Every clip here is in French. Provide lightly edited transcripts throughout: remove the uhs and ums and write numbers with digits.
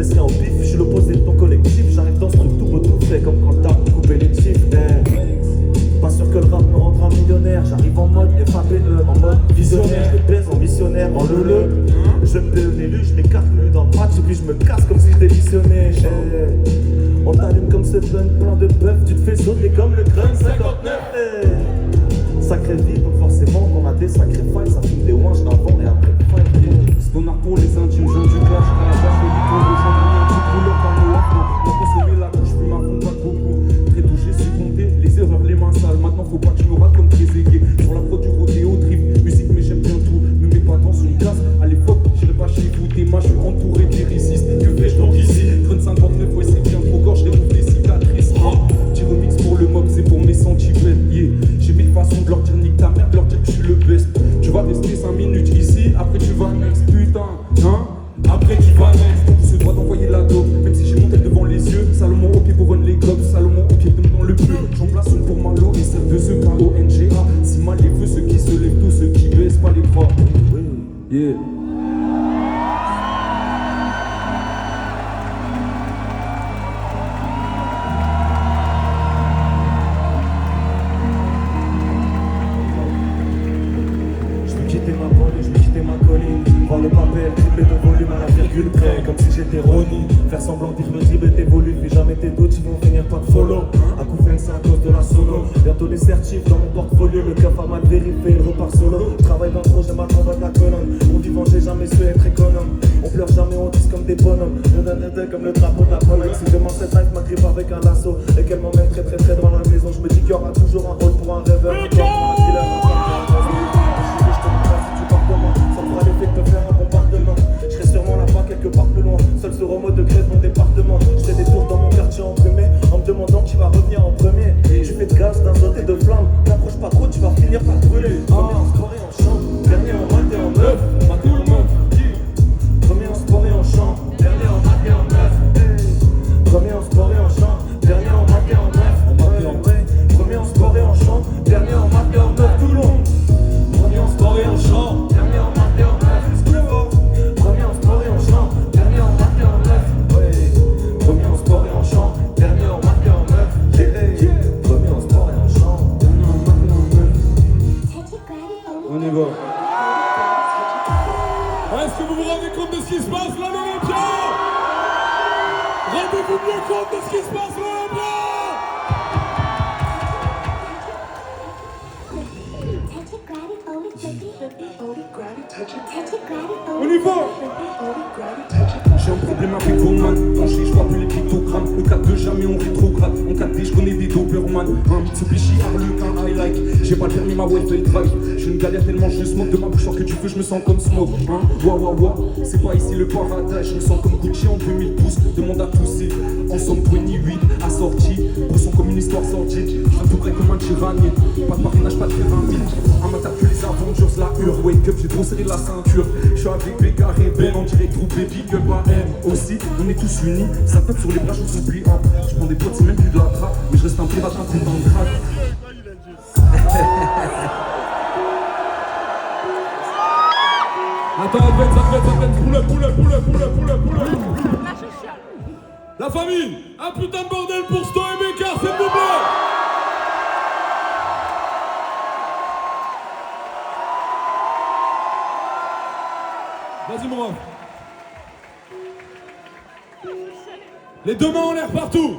laisse rien au pif. Je suis l'opposé de ton collectif. J'arrive dans ce truc tout beau tout fait, comme quand t'as coupé les chiffres. Pas sûr que le rap me rendra millionnaire. J'arrive en mode FAPE, en mode visionnaire. Je les baise en missionnaire, en le. Je me donne l'élu, je m'écarte le dans le match et puis je me casse comme si je démissionnais. On t'allume comme ce bun plein de bœuf. Tu te fais sauter comme le crâne 59. Sacrée vie, donc forcément qu'on a des sacrés failles. Ça fume des ouinges d'avant et après Stonard pour les intimes, jeune du clash. À la base, le liton rejoint un petit couleur par le waf. On peut semer la couche, puis ma fond pas beaucoup. Très touché, j'ai compté les erreurs, les mains sales. Maintenant, faut pas que je me rate comme Trezeguet. Sur la prod du rodéo, trip, musique, mais j'aime bien tout. Me mets pas dans une case. À l'époque, j'irais pas chez vous. Tes mains, je suis entouré des récistes. Que fais-je donc ici? Trône 59, ouais, c'est bien trop gorge, je remove des cicatrices. Petit remix pour le mob, c'est pour mes sentiments. Yeah. J'ai mille façons de leur dire nique ta mère, de leur dire que je suis le best. Tu vas rester 5 minutes ici, après tu vas next, putain, hein? Après tu vas next, on se doit d'envoyer la dope. Même si j'ai mon tête devant les yeux, Salomon au pied pour run les globes, Salomon au pied dans le bleu. J'en place une pour Malo et celle de ce KONGA. Si mal les feux, ceux qui se lèvent, tous ceux qui baissent pas les bras. Yeah. Voir le papel, tripler de volume à la virgule près. Comme si j'étais Ronnie. Faire semblant d'irrésistible t'évolues. Mais jamais tes doutes, ils vont venir pas de follow. À coup plein, c'est à cause de la sono. Bientôt les certifs dans mon portfolio. Le caf a mal vérifié, il repart solo. Je travaille dans le projet, mal travail de la colonne. Au vivant, j'ai jamais su être économe. On pleure jamais, on tisse comme des bonhommes. Comme le drapeau de la Pologne. Si demain cette life m'agrippe avec un lasso et qu'elle m'emmène très très très dans la maison, je me dis qu'il y aura toujours un rôle pour un rêveur. Je serai sûrement là-bas quelque part plus loin. Seul sur un mode de grève mon département. Je fais des tours dans mon quartier imprimé en me demandant qui va revenir en premier. Je fais de gaz, d'azote et de flammes. N'approche pas trop, tu vas finir par brûler. Premier en sport et en chant, dernier en maths et en meuf. Maths et en meuf. Premier en sport et en chant, dernier en maths et en meuf. Premier en sport et en chant, dernier en maths et en meuf. Premier en sport et en chant, dernier en maths et en meuf. Tout le monde. Premier en sport et en chant, dernier en maths et en meuf. Premier en sport et en chant, dernier en maths et en meuf. Premier en sport et en chant, dernier en maths et en meuf. Premier en sport et en chant, dernier en maths et en meuf. On y va. Est-ce que vous vous rendez compte de ce qui se passe là, l'Olympia? Rendez-vous bien compte de ce qui se passe là, l'Olympia? On y va. J'ai un problème avec vos man. Penché, je vois plus les pictogrammes. En 4-2, jamais on rétrograde. En 4D, je connais des Doberman. Un Mitsubishi Harlequin highlight. J'ai pas le permis, ma wife elle drive. J'ai une galère tellement je smoke. De ma bouche, que tu veux, je me sens comme Smoke. Hein? Wa. C'est pas ici le paradise. Je me sens comme Gucci en 2012. Demande à tous si ensemble 28 assortis. Broussons comme une histoire sordide. Je viens tout près comme un tyrannier. Pas de parrainage, pas de pyramide. Un matin que les Avengers, la hurle. Wake up, j'ai trop serré la ceinture. Je suis avec Bécard et Ben en direct, groupe Baby Girl par M aussi. On est tous unis, ça tape sur les bras, je s'oublie un. Je prends des potes, c'est même plus de la trappe. Mais je reste un pirate, un coup dans le crack. Attends, Advance, pull up. La famille, un putain de bordel pour Sto et Bécard, s'il vous plaît. Vas-y mon ref. Les deux mains en l'air partout.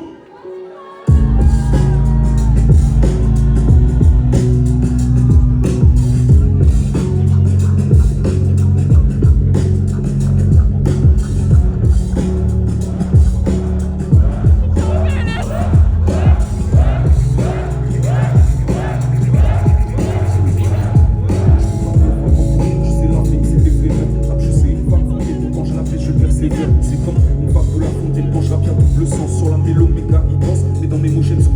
C'est comme on part de la fontaine quand je rappe, y'a double sens sur la mélo, méga il danse, mais dans mes mots j'aime ça.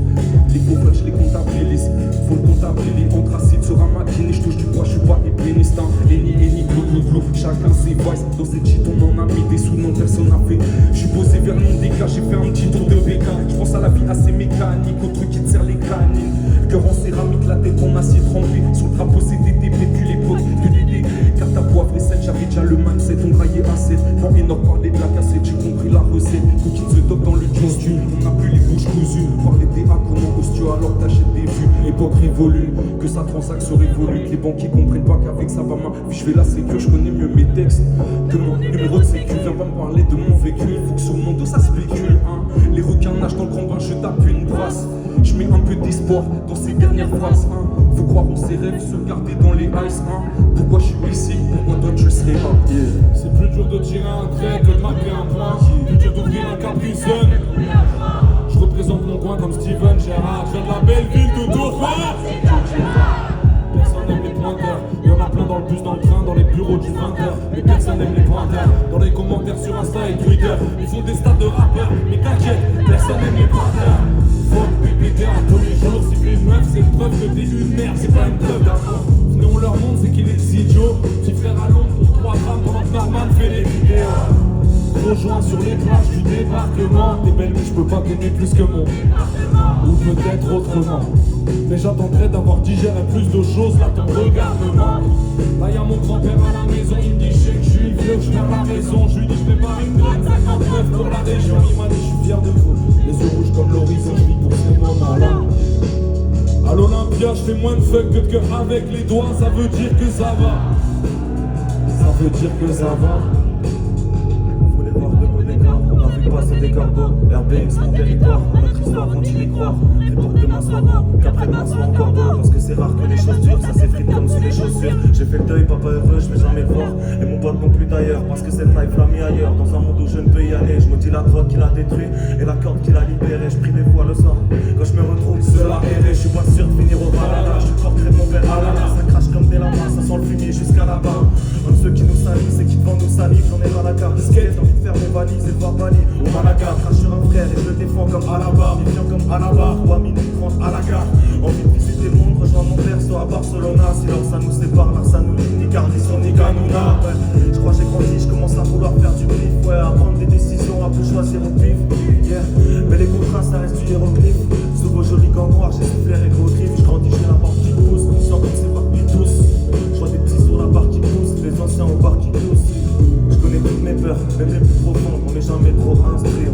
Les gros punch, je les comptabilise, faut le comptabiliser, anthracite sur un maquine, je touche du bois, je suis pas ébéniste, Eni, glou, chacun ses vices, dans cette shit on en a mis des sous, non personne n'a fait. Je suis posé vers mon dégât, j'ai fait un petit tour de béca, je pense à la vie assez mécanique, au truc qui te serre les canines. Cœur en céramique, la tête en acier trempé, sur le drapeau c'était depuis l'époque de l'idée. Carte à poivre et sel, j'avais déjà le mindset, on graillait à 7. Quand Enoch parlait de la cassette, j'ai compris la recette. l'époque révolue, que sa transaction révolue, que les banquiers comprennent pas qu'avec ça va ma vie je vais la sécu, je connais mieux mes textes que mon numéro de sécu. Viens pas me parler de mon vécu, il faut que sur mon dos ça spécule, hein. Les requins nagent dans le grand bain, je tape une brasse. Je mets un peu d'espoir dans ces dernières phrases, hein. Faut croire en ses rêves, se garder dans les ice, hein. Pourquoi je suis ici, pourquoi toi tu le serais pas, yeah. C'est plus dur de tirer un trait que de marquer un point. Plus dur d'ouvrir un Capri Sun. Je représente mon coin comme Steven Gerrard. Je viens de la belle ville de Tourcoing. Personne n'aime les pointeurs. Y'en a plein dans le bus, dans le train, dans les bureaux du 20h. Mais personne n'aime les pointeurs. Dans les commentaires sur Insta et Twitter, ils font des stats de rappeurs. Mais t'inquiète, personne n'aime les pointeurs. Faut répéter à tous les jours. Si t'es une meuf, c'est une preuve que t'es une merde. C'est pas une preuve d'amour. Sinon leur monde, c'est qu'il est idiot. Petit frère à Londres pour 3 grammes pendant que Norman fait les vidéos. Rejoins sur les plages du débarquement. T'es belle mais je peux pas t'aimer plus que mon ou peut-être autrement. Mais j'attendrai d'avoir digéré plus de choses. Là ton regard me manque. Là y'a mon grand-père à la maison. Il me dit je sais que je suis vieux, que je perds la raison. Je lui dis je prépare une grande 59 pour la région. Il m'a dit je suis fier de vous. Les yeux rouges comme l'horizon. Je vis pour ces moments-là. À l'Olympia je fais moins de fuck que de cœur avec les doigts. Ça veut dire que ça va. Ça veut dire que ça va. Passer des cargos, RBX mon territoire, notre histoire continue de croire. Et pour que demain soit beau, qu'après-demain soit encore beau. Parce que c'est rare que les choses durent, ça s'effrite comme sous les chaussures. J'ai fait le deuil, papa heureux, je vais jamais le voir. Et mon pote non plus d'ailleurs, parce que cette life l'a mis ailleurs. Dans un monde où je ne peux y aller, je me dis la drogue qui l'a détruit et la corde qui l'a libéré. Je prie des fois le sang, quand je me retrouve seul à errer. Je suis pas sûr de finir au balada, je suis le portrait de mon père à la la. Ça crache comme des lamas, ça sent le fumier jusqu'à là-bas. Comme ceux qui nous salissent et qui devant nous salivent, j'en ai ras la carte. Skate, envie de faire mes valises et de voir banni. Au Malaga, crache sur un frère et je le défends comme à la barre. Méfiant comme à la barre, ou à minuit 30 à la gare. Envie de visiter le monde, rejoindre mon perso à Barcelona. Si l'or ça nous sépare, là ça nous lie, ni Cardisson, ni Canuna. Ouais, je crois que j'ai grandi, je commence à vouloir faire du bif. Ouais, à prendre des décisions, à plus choisir au pif. Yeah. Mais les contrats ça reste du hiéroglyphe. Sous vos jolis gants noirs, j'ai soufflé et gros griffe. Je grandis, j'ai la porte qui pousse, conscient comme c'est parmi tous. Je vois des petits sur la barre qui poussent, les anciens au bar qui poussent. Je connais toutes mes peurs, même les plus profondes, on n'est jamais trop instruit.